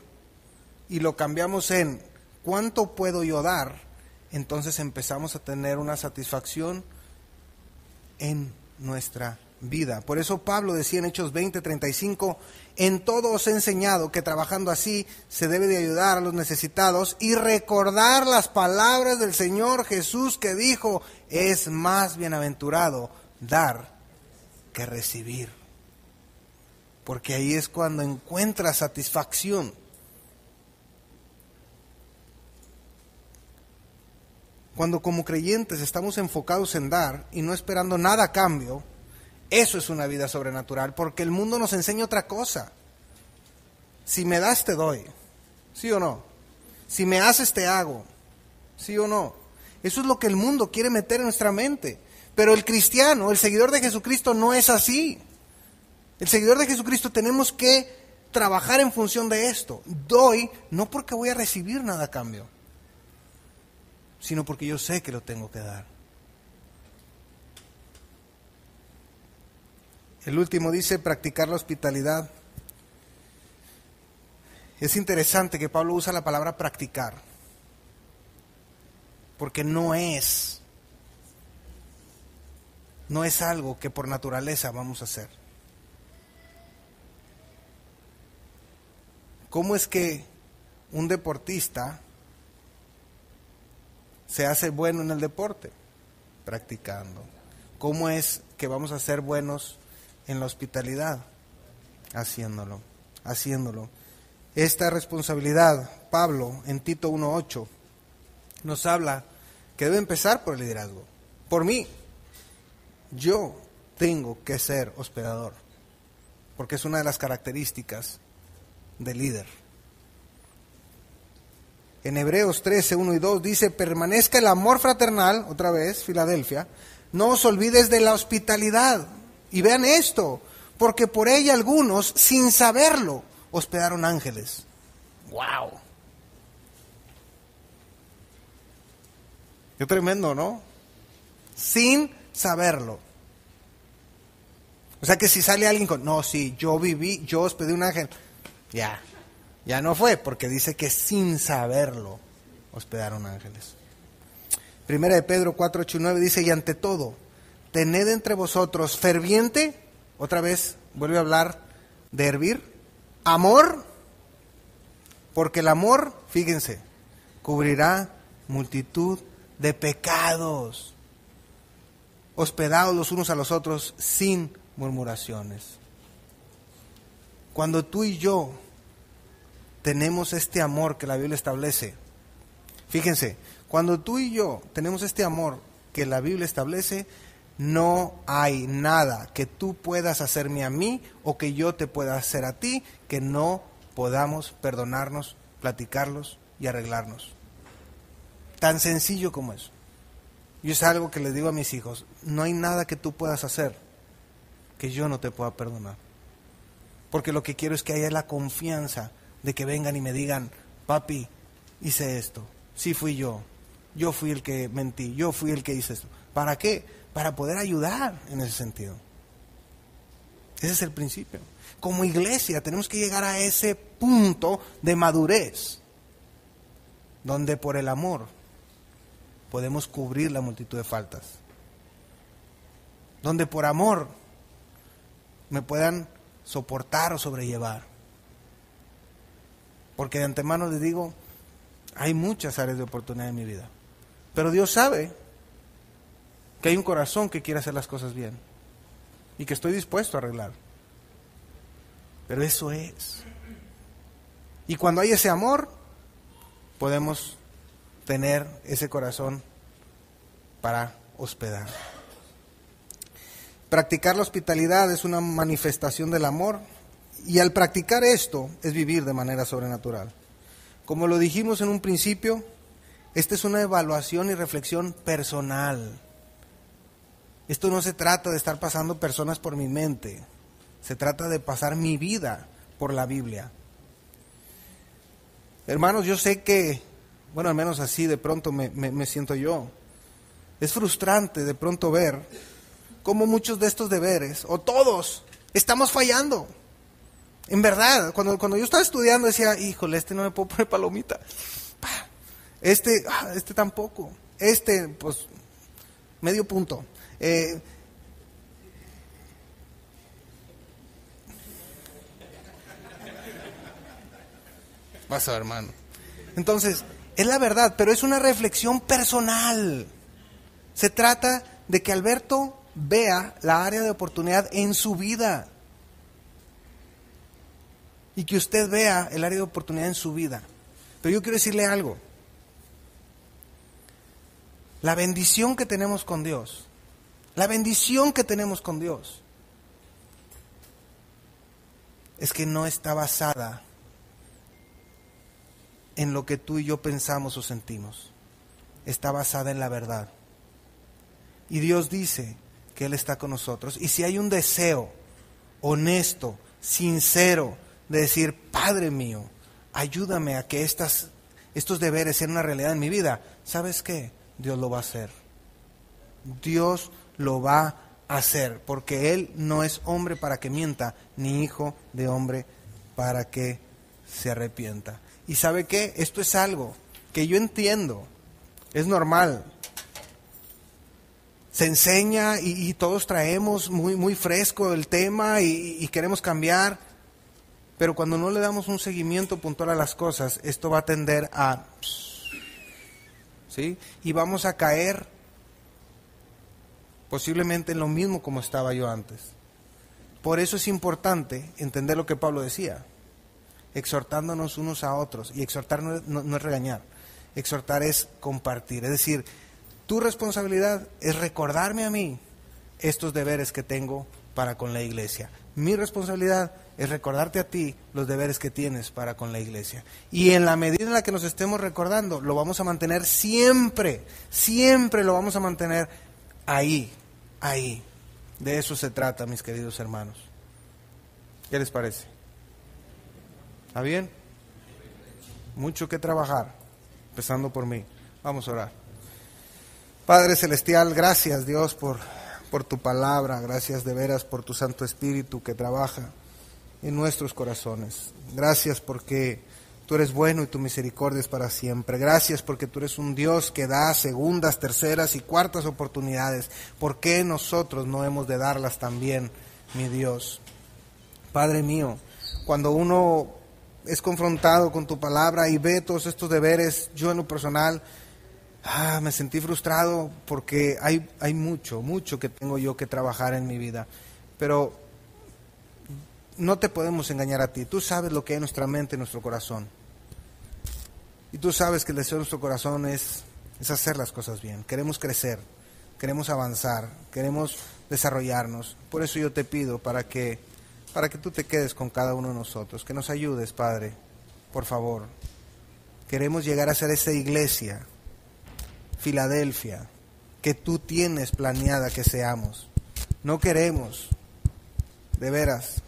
y lo cambiamos en cuánto puedo yo dar, entonces empezamos a tener una satisfacción en nuestra vida. Por eso Pablo decía en Hechos 20:35, en todo os he enseñado que trabajando así se debe de ayudar a los necesitados y recordar las palabras del Señor Jesús que dijo, es más bienaventurado dar que recibir. Porque ahí es cuando encuentras satisfacción. Cuando como creyentes estamos enfocados en dar y no esperando nada a cambio, eso es una vida sobrenatural, porque el mundo nos enseña otra cosa. Si me das, te doy. ¿Sí o no? Si me haces, te hago. ¿Sí o no? Eso es lo que el mundo quiere meter en nuestra mente. Pero el cristiano, el seguidor de Jesucristo, no es así. El seguidor de Jesucristo tenemos que trabajar en función de esto. Doy no porque voy a recibir nada a cambio, sino porque yo sé que lo tengo que dar. El último dice practicar la hospitalidad. Es interesante que Pablo usa la palabra practicar, porque no es no es algo que por naturaleza vamos a hacer. ¿Cómo es que un deportista se hace bueno en el deporte? Practicando. ¿Cómo es que vamos a ser buenos en la hospitalidad? Haciéndolo. Esta responsabilidad, Pablo en Tito 1:8 nos habla que debe empezar por el liderazgo. Por mí, yo tengo que ser hospedador, porque es una de las características del líder. En Hebreos 13:1 y 2 dice: permanezca el amor fraternal, otra vez, Filadelfia, no os olvides de la hospitalidad. Y vean esto, porque por ella algunos, sin saberlo, hospedaron ángeles. ¡Wow! Qué tremendo, ¿no? Sin saberlo. O sea que si sale alguien con, no, sí, yo hospedé un ángel, ya no fue, porque dice que sin saberlo hospedaron ángeles. Primera de Pedro 4:8-9 dice: y ante todo, tened entre vosotros ferviente, otra vez vuelve a hablar de hervir, amor, porque el amor, fíjense, cubrirá multitud de pecados. Hospedados los unos a los otros sin murmuraciones. Cuando tú y yo tenemos este amor que la Biblia establece, fíjense, cuando tú y yo tenemos este amor que la Biblia establece, no hay nada que tú puedas hacerme a mí o que yo te pueda hacer a ti que no podamos perdonarnos, platicarlos y arreglarnos. Tan sencillo como eso. Y es algo que les digo a mis hijos: no hay nada que tú puedas hacer que yo no te pueda perdonar. Porque lo que quiero es que haya la confianza de que vengan y me digan: papi, hice esto, sí fui yo fui el que mentí, yo fui el que hice esto. ¿Para qué? Para poder ayudar en ese sentido. Ese es el principio. Como iglesia tenemos que llegar a ese punto de madurez, donde por el amor podemos cubrir la multitud de faltas. Donde por amor me puedan soportar o sobrellevar. Porque de antemano les digo, hay muchas áreas de oportunidad en mi vida. Pero Dios sabe que hay un corazón que quiere hacer las cosas bien y que estoy dispuesto a arreglar. Pero eso es. Y cuando hay ese amor, podemos tener ese corazón para hospedar. Practicar la hospitalidad es una manifestación del amor, y al practicar esto es vivir de manera sobrenatural. Como lo dijimos en un principio, esta es una evaluación y reflexión personal. Esto no se trata de estar pasando personas por mi mente, se trata de pasar mi vida por la Biblia. Hermanos, yo sé que, bueno, al menos así de pronto me siento yo. Es frustrante de pronto ver cómo muchos de estos deberes, o todos, estamos fallando. En verdad, cuando yo estaba estudiando decía: híjole, no me puedo poner palomita. Este tampoco. Pues, medio punto. Vas a ver, hermano. Entonces, es la verdad, pero es una reflexión personal. Se trata de que Alberto vea la área de oportunidad en su vida. Y que usted vea el área de oportunidad en su vida. Pero yo quiero decirle algo. La bendición que tenemos con Dios, es que no está basada en lo que tú y yo pensamos o sentimos. Está basada en la verdad. Y Dios dice que Él está con nosotros. Y si hay un deseo honesto, sincero, de decir: Padre mío, ayúdame a que estos deberes sean una realidad en mi vida, ¿sabes qué? Dios lo va a hacer. Dios lo va a hacer, porque Él no es hombre para que mienta, ni hijo de hombre para que se arrepienta. ¿Y sabe qué? Esto es algo que yo entiendo, es normal. se enseña y todos traemos muy fresco el tema y queremos cambiar, pero cuando no le damos un seguimiento puntual a las cosas, esto va a tender a... ¿sí? Y vamos a caer posiblemente en lo mismo como estaba yo antes. Por eso es importante entender lo que Pablo decía, exhortándonos unos a otros. Y exhortar no es regañar, exhortar es compartir. Es decir, tu responsabilidad es recordarme a mí estos deberes que tengo para con la iglesia. Mi responsabilidad es recordarte a ti los deberes que tienes para con la iglesia. Y en la medida en la que nos estemos recordando, lo vamos a mantener siempre, siempre lo vamos a mantener ahí. De eso se trata, mis queridos hermanos. ¿Qué les parece? ¿Está bien? Mucho que trabajar, empezando por mí. Vamos a orar. Padre Celestial, gracias Dios por tu palabra, gracias de veras por tu Santo Espíritu que trabaja en nuestros corazones. Gracias porque tú eres bueno y tu misericordia es para siempre. Gracias porque tú eres un Dios que da segundas, terceras y cuartas oportunidades. ¿Por qué nosotros no hemos de darlas también, mi Dios? Padre mío, cuando uno es confrontado con tu palabra y ve todos estos deberes, yo en lo personal, me sentí frustrado porque hay mucho que tengo yo que trabajar en mi vida. Pero no te podemos engañar a ti. Tú sabes lo que hay en nuestra mente, en nuestro corazón. Y tú sabes que el deseo de nuestro corazón es hacer las cosas bien. Queremos crecer, queremos avanzar, queremos desarrollarnos. Por eso yo te pido para que tú te quedes con cada uno de nosotros, que nos ayudes, Padre, por favor. Queremos llegar a ser esa iglesia, Filadelfia, que tú tienes planeada que seamos. No queremos, de veras,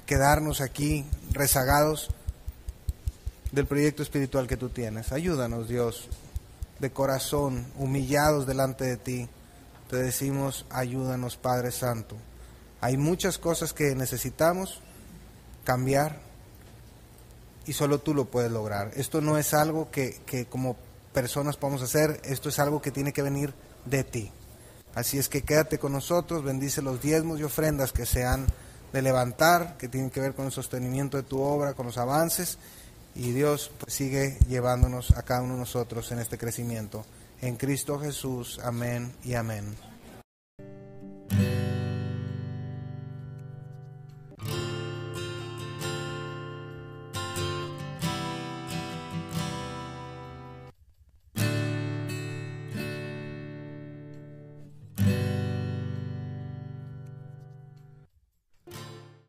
quedarnos aquí rezagados del proyecto espiritual que tú tienes. Ayúdanos, Dios, de corazón, humillados delante de ti. Te decimos, ayúdanos, Padre Santo. Hay muchas cosas que necesitamos cambiar y solo tú lo puedes lograr. Esto no es algo que como personas podemos hacer, esto es algo que tiene que venir de ti. Así es que quédate con nosotros, bendice los diezmos y ofrendas que se han de levantar, que tienen que ver con el sostenimiento de tu obra, con los avances, y Dios pues sigue llevándonos a cada uno de nosotros en este crecimiento. En Cristo Jesús, amén y amén.